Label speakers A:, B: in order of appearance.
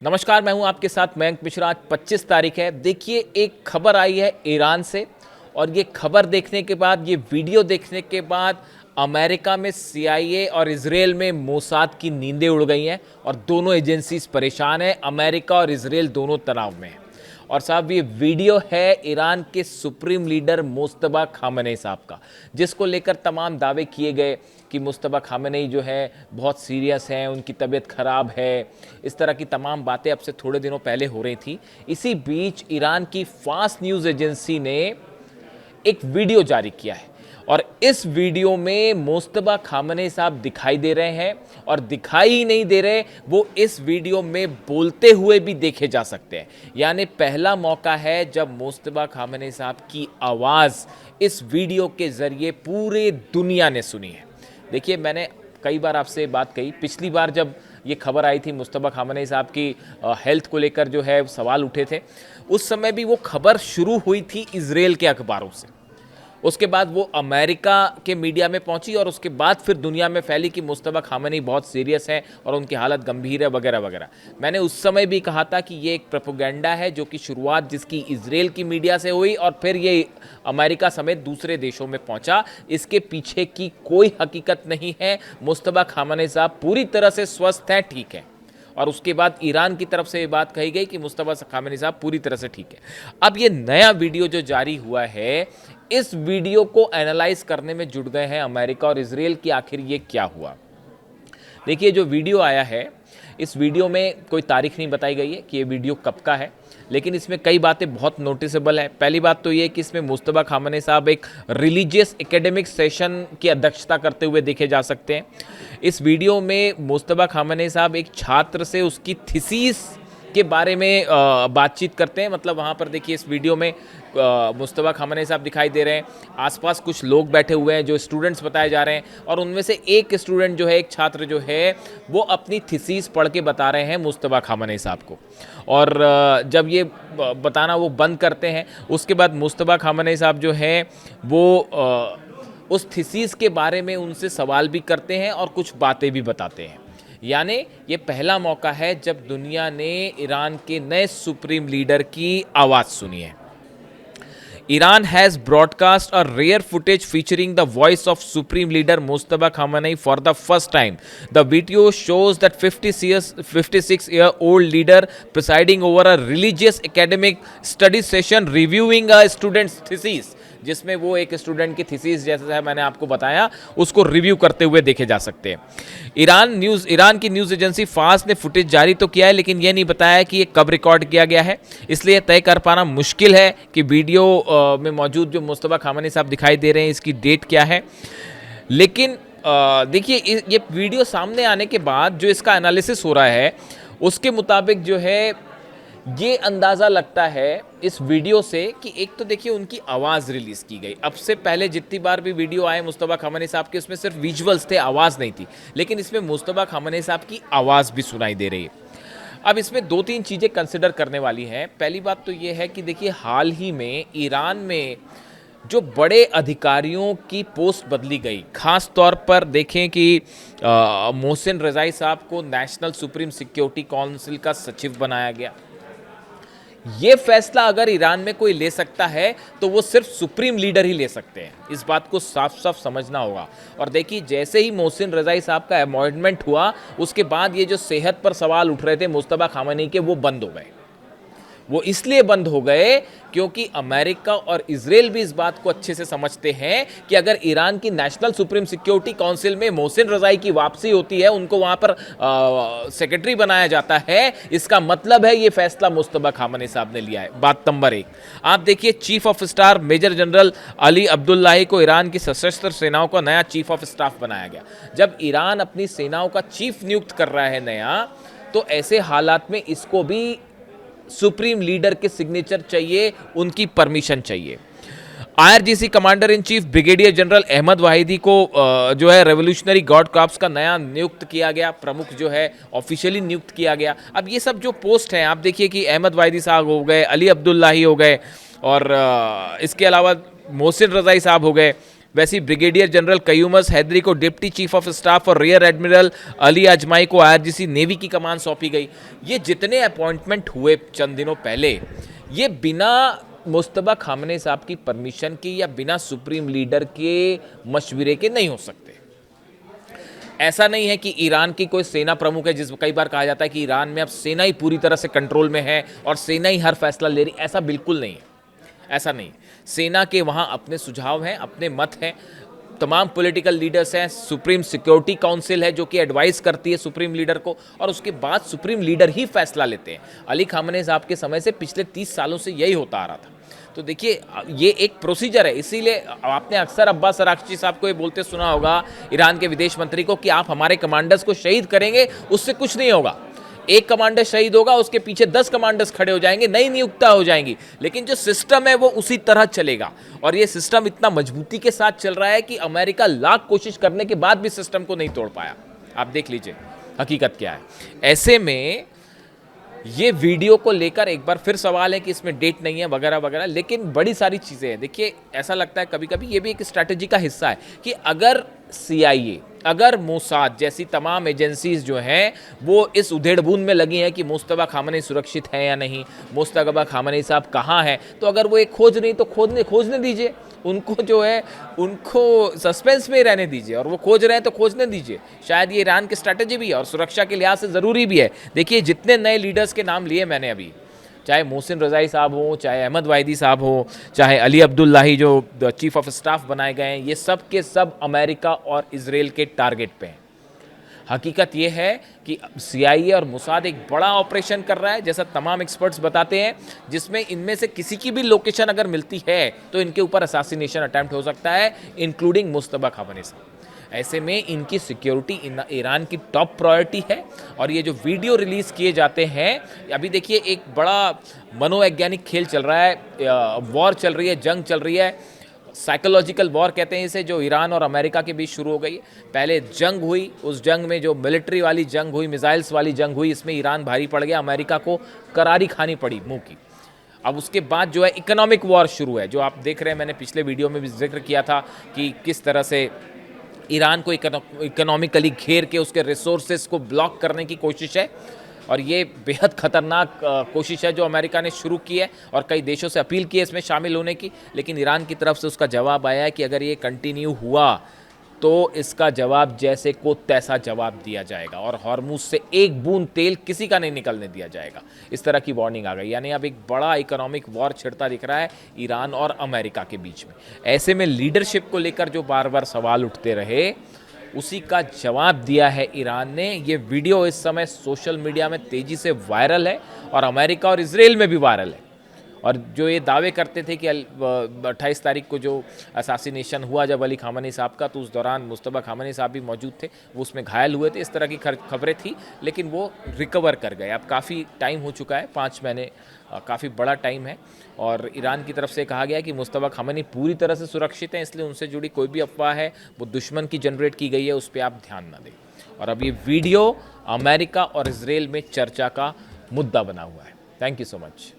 A: नमस्कार, मैं हूं आपके साथ मयंक मिश्रा। आज 25 तारीख है। देखिए, एक खबर आई है ईरान से और ये खबर देखने के बाद, ये वीडियो देखने के बाद अमेरिका में सीआईए और इजराइल में मोसाद की नींदें उड़ गई हैं और दोनों एजेंसीज परेशान हैं। अमेरिका और इजराइल दोनों तनाव में हैं। और साहब, ये वीडियो है ईरान के सुप्रीम लीडर मुस्तबा खामेनेई साहब का, जिसको लेकर तमाम दावे किए गए कि मुस्तबा खामेनेई जो है बहुत सीरियस हैं, उनकी तबीयत खराब है। इस तरह की तमाम बातें अब से थोड़े दिनों पहले हो रही थी। इसी बीच ईरान की फास्ट न्यूज़ एजेंसी ने एक वीडियो जारी किया है और इस वीडियो में मुस्तबा खामेनेई साहब दिखाई दे रहे हैं और दिखाई ही नहीं दे रहे, वो इस वीडियो में बोलते हुए भी देखे जा सकते हैं। यानी पहला मौका है जब मुस्तबा खामेनेई साहब की आवाज़ इस वीडियो के ज़रिए पूरे दुनिया ने सुनी है। देखिए, मैंने कई बार आपसे बात कही, पिछली बार जब ये खबर आई थी मुस्तबा खामेनेई साहब की हेल्थ को लेकर जो है सवाल उठे थे, उस समय भी वो खबर शुरू हुई थी इजराइल के अखबारों से। उसके बाद वो अमेरिका के मीडिया में पहुंची और उसके बाद फिर दुनिया में फैली कि मुस्तबा खामेनेई बहुत सीरियस हैं और उनकी हालत गंभीर है वगैरह वगैरह। मैंने उस समय भी कहा था कि ये एक प्रोपेगेंडा है जो कि शुरुआत जिसकी इजराइल की मीडिया से हुई और फिर ये अमेरिका समेत दूसरे देशों में पहुंचा। इसके पीछे की कोई हकीकत नहीं है। मुस्तबा खामेनेई साहब पूरी तरह से स्वस्थ हैं, ठीक है। और उसके बाद ईरान की तरफ से ये बात कही गई कि मुस्तबा खामेनेई साहब पूरी तरह से ठीक है। अब ये नया वीडियो जो जारी हुआ है, इस वीडियो को एनालाइज करने में जुट गए हैं अमेरिका और इजराइल की आखिर ये क्या हुआ। देखिए, जो वीडियो आया है, इस वीडियो में कोई तारीख नहीं बताई गई है कि ये वीडियो कब का है, लेकिन इसमें कई बातें बहुत नोटिसेबल है। पहली बात तो ये कि इसमें मुस्तबा खामेनेई साहब एक रिलीजियस एकेडमिक सेशन की अध्यक्षता करते हुए देखे जा सकते हैं। इस वीडियो में मुस्तबा खामेनेई साहब एक छात्र से उसकी थीसिस के बारे में बातचीत करते हैं। मतलब वहाँ पर देखिए, इस वीडियो में मुस्तबा खामेनेई साहब दिखाई दे रहे हैं, आसपास कुछ लोग बैठे हुए हैं जो स्टूडेंट्स बताए जा रहे हैं और उनमें से एक स्टूडेंट जो है, एक छात्र जो है, वो अपनी थीसिस पढ़ के बता रहे हैं मुस्तबा खामेनेई साहब को। और जब ये बताना वो बंद करते हैं, उसके बाद मुस्तबा खामेनेई साहब जो है वो उस थीसिस के बारे में उनसे सवाल भी करते हैं और कुछ बातें भी बताते हैं। यानी ये पहला मौका है जब दुनिया ने ईरान के नए सुप्रीम लीडर की आवाज़ सुनी है। Iran has broadcast a rare footage featuring the voice of Supreme Leader Mustafa Khamenei for the first time. The video shows that 56-year-old leader presiding over a religious academic study session reviewing a student's thesis. जिसमें वो एक student की thesis, जैसा मैंने आपको बताया, उसको review करते हुए देखे जा सकते हैं। ईरान की न्यूज़ एजेंसी फास ने फुटेज जारी तो किया है, लेकिन ये नहीं बताया कि ये कब रिकॉर्ड किया गया है। इसलिए तय कर पाना मुश्किल है कि वीडियो में मौजूद जो मुस्तबा खामेनेई साहब दिखाई दे रहे हैं, इसकी डेट क्या है। लेकिन देखिए, ये वीडियो सामने आने के बाद जो इसका एनालिसिस हो रहा है, उसके मुताबिक जो है ये अंदाज़ा लगता है इस वीडियो से कि एक तो देखिए उनकी आवाज़ रिलीज़ की गई। अब से पहले जितनी बार भी वीडियो आए मुस्तबा खामेनेई साहब के, उसमें सिर्फ विजुअल्स थे, आवाज़ नहीं थी। लेकिन इसमें मुस्तबा खामेनेई साहब की आवाज़ भी सुनाई दे रही है। अब इसमें दो तीन चीज़ें कंसिडर करने वाली हैं। पहली बात तो ये है कि देखिए, हाल ही में ईरान में जो बड़े अधिकारियों की पोस्ट बदली गई, ख़ास तौर पर देखें कि मोहसिन रज़ाई साहब को नेशनल सुप्रीम सिक्योरिटी काउंसिल का सचिव बनाया गया। ये फैसला अगर ईरान में कोई ले सकता है तो वो सिर्फ सुप्रीम लीडर ही ले सकते हैं। इस बात को साफ साफ समझना होगा। और देखिए, जैसे ही मोहसिन रज़ाई साहब का अपॉइंटमेंट हुआ, उसके बाद ये जो सेहत पर सवाल उठ रहे थे मुस्तबा खामेनेई के, वो बंद हो गए। वो इसलिए बंद हो गए क्योंकि अमेरिका और इजराइल भी इस बात को अच्छे से समझते हैं कि अगर ईरान की नेशनल सुप्रीम सिक्योरिटी काउंसिल में मोहसिन रज़ाई की वापसी होती है, उनको वहां पर सेक्रेटरी बनाया जाता है, इसका मतलब है ये फैसला मुस्तबा खामेनेई साहब ने लिया है। बात नंबर एक, आप देखिए, chief of staff major general Ali Abdullahi को ईरान की सशस्त्र सेनाओं का नया चीफ ऑफ स्टाफ बनाया गया। जब ईरान अपनी सेनाओं का चीफ नियुक्त कर रहा है नया, तो ऐसे हालात में इसको भी सुप्रीम लीडर के सिग्नेचर चाहिए, उनकी परमिशन चाहिए। IRGC commander in chief brigadier general Ahmad Vahidi को जो है रेवोल्यूशनरी गार्ड कॉर्प्स का नया नियुक्त किया गया, प्रमुख जो है ऑफिशियली नियुक्त किया गया। अब ये सब जो पोस्ट हैं, आप देखिए कि अहमद वाहिदी साहब हो गए, अली अब्दुल्लाही हो गए और इसके अलावा मोहसिन रज़ाई साहब हो गए। वैसे ही ब्रिगेडियर जनरल कयूमस हैदरी को डिप्टी चीफ ऑफ स्टाफ और रियर एडमिरल अली अजमाई को आईआरजीसी नेवी की कमान सौंपी गई। ये जितने अपॉइंटमेंट हुए चंद दिनों पहले, ये बिना मुस्तबा खामनेई साहब की परमिशन की या बिना सुप्रीम लीडर के मशवरे के नहीं हो सकते। ऐसा नहीं है कि ईरान की कोई सेना प्रमुख है, जिस कई बार कहा जाता है कि ईरान में अब सेना ही पूरी तरह से कंट्रोल में है और सेना ही हर फैसला ले रही, ऐसा बिल्कुल नहीं है। ऐसा नहीं, सेना के वहाँ अपने सुझाव हैं, अपने मत हैं, तमाम पॉलिटिकल लीडर्स हैं, सुप्रीम सिक्योरिटी काउंसिल है जो कि एडवाइस करती है सुप्रीम लीडर को, और उसके बाद सुप्रीम लीडर ही फैसला लेते हैं। अली खामनेई साहब के समय से पिछले 30 सालों से यही होता आ रहा था। तो देखिए, ये एक प्रोसीजर है, इसीलिए आपने अक्सर अब्बास अराक्ची साहब को ये बोलते सुना होगा, ईरान के विदेश मंत्री को, कि आप हमारे कमांडर्स को शहीद करेंगे, उससे कुछ नहीं होगा। एक कमांडर शहीद होगा, उसके पीछे 10 कमांडर्स खड़े हो जाएंगे, नई नियुक्ता हो जाएंगी, लेकिन जो सिस्टम है वो उसी तरह चलेगा। और ये सिस्टम इतना मजबूती के साथ चल रहा है कि अमेरिका लाख कोशिश करने के बाद भी सिस्टम को नहीं तोड़ पाया। आप देख लीजिए हकीकत क्या है। ऐसे में ये वीडियो को लेकर एक बार फिर सवाल है कि इसमें डेट नहीं है वगैरह वगैरह, लेकिन बड़ी सारी चीज़ें हैं। देखिए, ऐसा लगता है कभी कभी ये भी एक स्ट्रैटेजी का हिस्सा है कि अगर CIA, अगर मोसाद जैसी तमाम एजेंसीज जो हैं वो इस उधेड़-बुन में लगी हैं कि मुस्तबा खामनेई सुरक्षित है या नहीं, मुस्तबा खामनेई साहब कहाँ हैं, तो अगर वो एक खोज रही तो खोजने दीजिए उनको, जो है उनको सस्पेंस में ही रहने दीजिए, और वो खोज रहे हैं तो खोजने दीजिए। शायद ये ईरान की स्ट्रैटेजी भी है और सुरक्षा के लिहाज से ज़रूरी भी है। देखिए, जितने नए लीडर्स के नाम लिए मैंने अभी, चाहे मोहसिन रज़ाई साहब हो, चाहे अहमद वाहिदी साहब हो, चाहे अली अब्दुल्लाही जो चीफ ऑफ स्टाफ बनाए गए हैं, ये सब के सब अमेरिका और इजराइल के टारगेट पे हैं। हकीकत ये है कि CIA और मोसाद एक बड़ा ऑपरेशन कर रहा है, जैसा तमाम एक्सपर्ट्स बताते हैं, जिसमें इनमें से किसी की भी लोकेशन अगर मिलती है तो इनके ऊपर असैसिनेशन अटेम्प्ट हो सकता है, इंक्लूडिंग मुस्तबा खामनेई साहब। ऐसे में इनकी सिक्योरिटी ईरान की टॉप प्रायोरिटी है। और ये जो वीडियो रिलीज़ किए जाते हैं, अभी देखिए एक बड़ा मनोवैज्ञानिक खेल चल रहा है, वॉर चल रही है, जंग चल रही है, साइकोलॉजिकल वॉर कहते हैं इसे, जो ईरान और अमेरिका के बीच शुरू हो गई। पहले जंग हुई, उस जंग में जो मिलिट्री वाली जंग हुई, मिसाइल्स वाली जंग हुई, इसमें ईरान भारी पड़ गया, अमेरिका को करारी खानी पड़ी मुंह की। अब उसके बाद जो है इकोनॉमिक वॉर शुरू है, जो आप देख रहे हैं, मैंने पिछले वीडियो में भी जिक्र किया था कि किस तरह से ईरान को इकोनॉमिकली घेर के उसके रिसोर्सेज को ब्लॉक करने की कोशिश है। और ये बेहद ख़तरनाक कोशिश है जो अमेरिका ने शुरू की है, और कई देशों से अपील की है इसमें शामिल होने की, लेकिन ईरान की तरफ से उसका जवाब आया है कि अगर ये कंटिन्यू हुआ तो इसका जवाब जैसे को तैसा जवाब दिया जाएगा, और हॉर्मुज से एक बूंद तेल किसी का नहीं निकलने दिया जाएगा। इस तरह की वार्निंग आ गई। यानी अब एक बड़ा इकोनॉमिक वॉर छिड़ता दिख रहा है ईरान और अमेरिका के बीच में। ऐसे में लीडरशिप को लेकर जो बार बार सवाल उठते रहे, उसी का जवाब दिया है ईरान ने। ये वीडियो इस समय सोशल मीडिया में तेज़ी से वायरल है, और अमेरिका और इजराइल में भी वायरल है। और जो ये दावे करते थे कि 28 तारीख को जो असैसिनेशन हुआ जब अली खामनेई साहब का, तो उस दौरान मुस्तबा खामनेई साहब भी मौजूद थे, वो उसमें घायल हुए थे, इस तरह की खबरें थी, लेकिन वो रिकवर कर गए। अब काफ़ी टाइम हो चुका है, 5 महीने काफ़ी बड़ा टाइम है, और ईरान की तरफ से कहा गया कि मुस्तबा खामनेई पूरी तरह से सुरक्षित हैं, इसलिए उनसे जुड़ी कोई भी अफवाह है वो दुश्मन की जनरेट की गई है, उस पर आप ध्यान ना दें। और अब ये वीडियो अमेरिका और इजराइल में चर्चा का मुद्दा बना हुआ है। Thank you so much.